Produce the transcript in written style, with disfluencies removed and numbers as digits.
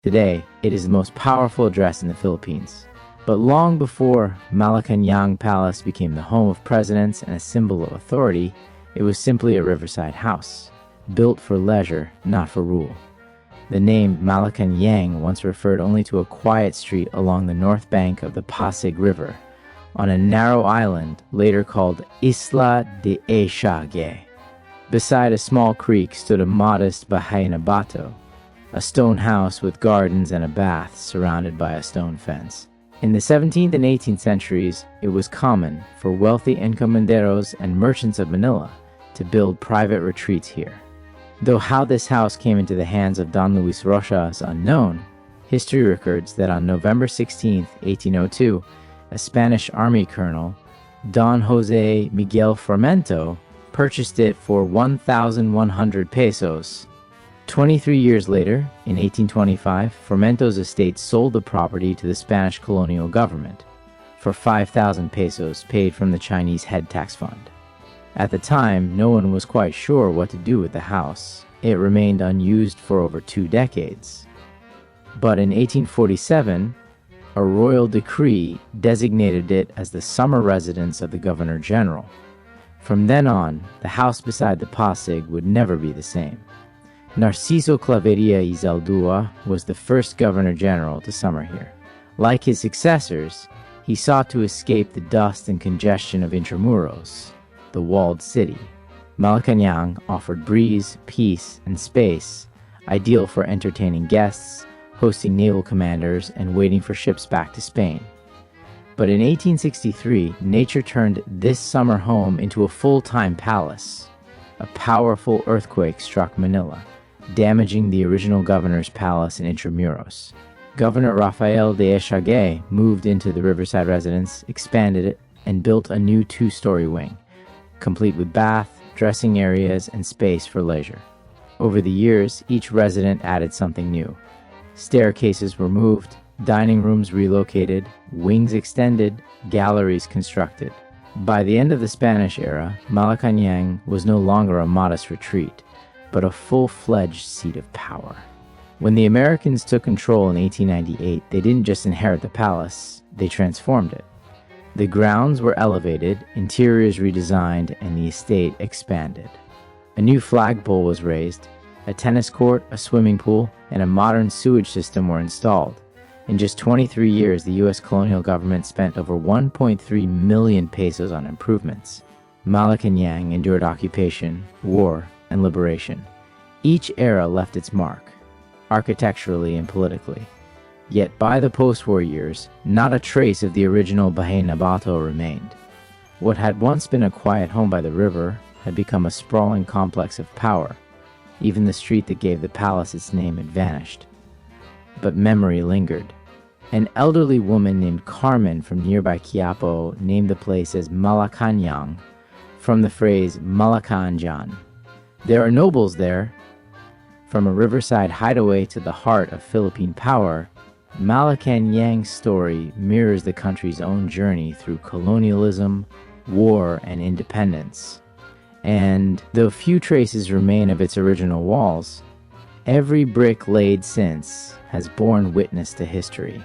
Today, it is the most powerful address in the Philippines. But long before Malacañang Palace became the home of presidents and a symbol of authority, it was simply a riverside house, built for leisure, not for rule. The name Malacañang once referred only to a quiet street along the north bank of the Pasig River, on a narrow island later called Isla de Echage. Beside a small creek stood a modest bahay na bato, a stone house with gardens and a bath surrounded by a stone fence. In the 17th and 18th centuries, it was common for wealthy encomenderos and merchants of Manila to build private retreats here. Though how this house came into the hands of Don Luis Rocha is unknown, history records that on November 16, 1802, a Spanish army colonel, Don Jose Miguel Formento, purchased it for 1,100 pesos. 23 years later, in 1825, Formento's estate sold the property to the Spanish colonial government for 5,000 pesos paid from the Chinese head tax fund. At the time, no one was quite sure what to do with the house. It remained unused for over 2 decades. But in 1847, a royal decree designated it as the summer residence of the Governor General. From then on, the house beside the Pasig would never be the same. Narciso Claveria y Zaldúa was the first Governor General to summer here. Like his successors, he sought to escape the dust and congestion of Intramuros, the walled city. Malacañang offered breeze, peace, and space, ideal for entertaining guests, hosting naval commanders, and waiting for ships back to Spain. But in 1863, nature turned this summer home into a full-time palace. A powerful earthquake struck Manila, damaging the original governor's palace in Intramuros. Governor Rafael de Echage moved into the riverside residence, expanded it, and built a new 2-story wing, complete with bath, dressing areas, and space for leisure. Over the years, each resident added something new. Staircases were moved, dining rooms relocated, wings extended, galleries constructed. By the end of the Spanish era, Malacañang was no longer a modest retreat, but a full-fledged seat of power. When the Americans took control in 1898, they didn't just inherit the palace, they transformed it. The grounds were elevated, interiors redesigned, and the estate expanded. A new flagpole was raised, a tennis court, a swimming pool, and a modern sewage system were installed. In just 23 years, the U.S. colonial government spent over 1.3 million pesos on improvements. Malacañang endured occupation, war, and liberation. Each era left its mark, architecturally and politically. Yet by the post-war years, not a trace of the original bahay na bato remained. What had once been a quiet home by the river had become a sprawling complex of power. Even the street that gave the palace its name had vanished. But memory lingered. An elderly woman named Carmen from nearby Quiapo named the place as Malacañang, from the phrase Malacanang. There are nobles there. From a riverside hideaway to the heart of Philippine power, Malacañang's story mirrors the country's own journey through colonialism, war, and independence. And though few traces remain of its original walls, every brick laid since has borne witness to history.